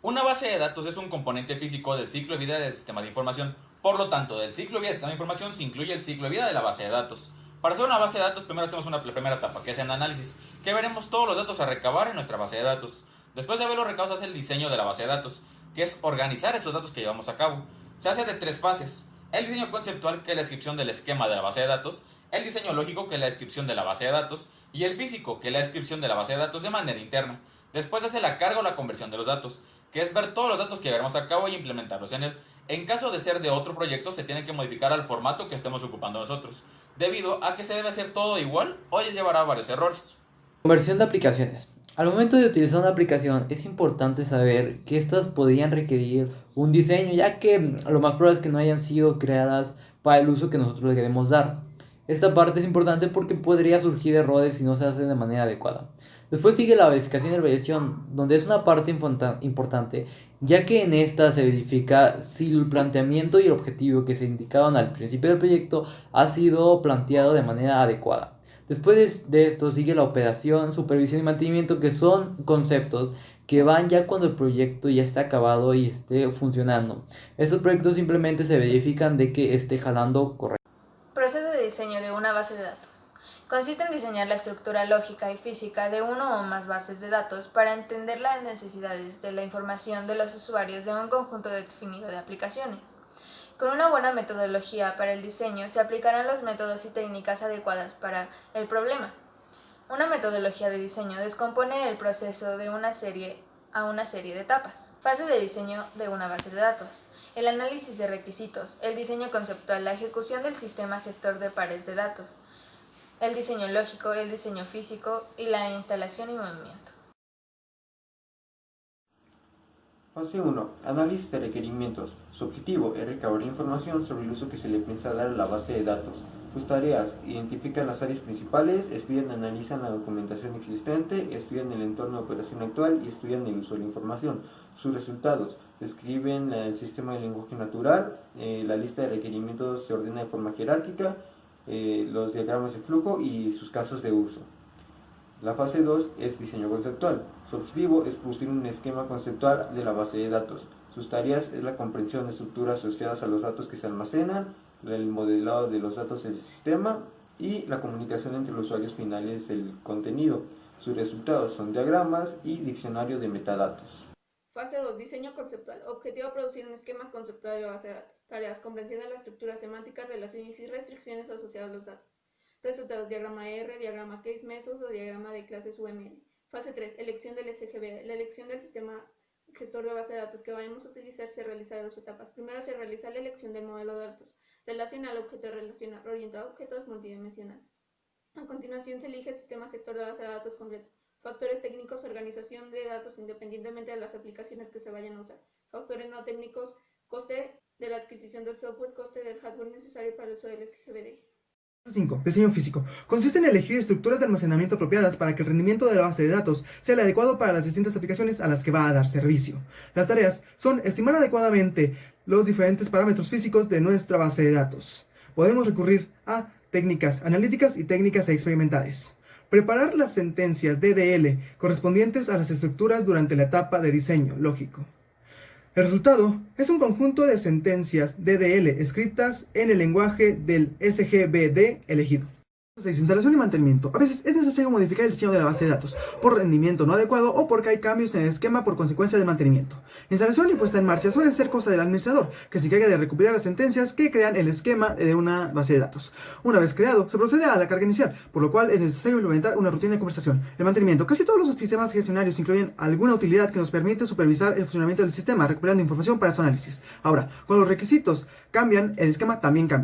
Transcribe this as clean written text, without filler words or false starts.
Una base de datos es un componente físico del ciclo de vida del sistema de información. Por lo tanto, del ciclo de vida del sistema de información se incluye el ciclo de vida de la base de datos. Para hacer una base de datos, primero hacemos una primera etapa, que es el análisis, que veremos todos los datos a recabar en nuestra base de datos. Después de haberlos recabados, se hace el diseño de la base de datos, que es organizar esos datos que llevamos a cabo. Se hace de tres fases: el diseño conceptual, que es la descripción del esquema de la base de datos; el diseño lógico, que es la descripción de la base de datos; y el físico, que es la descripción de la base de datos de manera interna. Después se hace la carga o la conversión de los datos, que es ver todos los datos que llevaremos a cabo y implementarlos en él. En caso de ser de otro proyecto, se tiene que modificar al formato que estemos ocupando nosotros, debido a que se debe hacer todo igual o ya llevará varios errores. Conversión de aplicaciones. Al momento de utilizar una aplicación es importante saber que estas podrían requerir un diseño, ya que lo más probable es que no hayan sido creadas para el uso que nosotros le queremos dar. Esta parte es importante porque podría surgir errores si no se hace de manera adecuada. Después sigue la verificación y revisión, donde es una parte importante, ya que en esta se verifica si el planteamiento y el objetivo que se indicaban al principio del proyecto ha sido planteado de manera adecuada. Después de esto sigue la operación, supervisión y mantenimiento, que son conceptos que van ya cuando el proyecto ya está acabado y esté funcionando. Estos proyectos simplemente se verifican de que esté jalando correctamente. Proceso de diseño de una base de datos. Consiste en diseñar la estructura lógica y física de uno o más bases de datos para entender las necesidades de la información de los usuarios de un conjunto definido de aplicaciones. Con una buena metodología para el diseño se aplicarán los métodos y técnicas adecuadas para el problema. Una metodología de diseño descompone el proceso de una serie de etapas. Fase de diseño de una base de datos: el análisis de requisitos, el diseño conceptual, la ejecución del sistema gestor de pares de datos, el diseño lógico, el diseño físico y la instalación y movimiento. Fase 1. Análisis de requerimientos. Su objetivo es recabar información sobre el uso que se le piensa dar a la base de datos. Sus tareas: identifican las áreas principales, estudian y analizan la documentación existente, estudian el entorno de operación actual y estudian el uso de la información. Sus resultados: describen el sistema de lenguaje natural, la lista de requerimientos se ordena de forma jerárquica, los diagramas de flujo y sus casos de uso. La fase 2 es diseño conceptual. Su objetivo es producir un esquema conceptual de la base de datos. Sus tareas es la comprensión de estructuras asociadas a los datos que se almacenan, el modelado de los datos del sistema y la comunicación entre los usuarios finales del contenido. Sus resultados son diagramas y diccionario de metadatos. Fase 2. Diseño conceptual. Objetivo: producir un esquema conceptual de la base de datos. Tareas: comprensión de la estructura semántica, relaciones y restricciones asociadas a los datos. Resultados: diagrama R, diagrama case mesos o diagrama de clases UML. Fase 3. Elección del SGBD. La elección del sistema gestor de base de datos que vayamos a utilizar se realiza de dos etapas. Primero se realiza la elección del modelo de datos relacional, objeto relacional, orientado a objetos, multidimensional. A continuación se elige el sistema gestor de base de datos completo. Factores técnicos: organización de datos independientemente de las aplicaciones que se vayan a usar. Factores no técnicos: coste de la adquisición del software, coste del hardware necesario para el uso del SGBD. 5. Diseño físico. Consiste en elegir estructuras de almacenamiento apropiadas para que el rendimiento de la base de datos sea el adecuado para las distintas aplicaciones a las que va a dar servicio. Las tareas son estimar adecuadamente los diferentes parámetros físicos de nuestra base de datos. Podemos recurrir a técnicas analíticas y técnicas experimentales. Preparar las sentencias DDL correspondientes a las estructuras durante la etapa de diseño lógico. El resultado es un conjunto de sentencias DDL escritas en el lenguaje del SGBD elegido. 6. Instalación y mantenimiento. A veces es necesario modificar el diseño de la base de datos por rendimiento no adecuado o porque hay cambios en el esquema por consecuencia de mantenimiento. Instalación y puesta en marcha suelen ser cosa del administrador, que se encarga de recopilar las sentencias que crean el esquema de una base de datos. Una vez creado, se procede a la carga inicial, por lo cual es necesario implementar una rutina de conversación. El mantenimiento. Casi todos los sistemas gestionarios incluyen alguna utilidad que nos permite supervisar el funcionamiento del sistema, recopilando información para su análisis. Ahora, cuando los requisitos cambian, el esquema también cambia.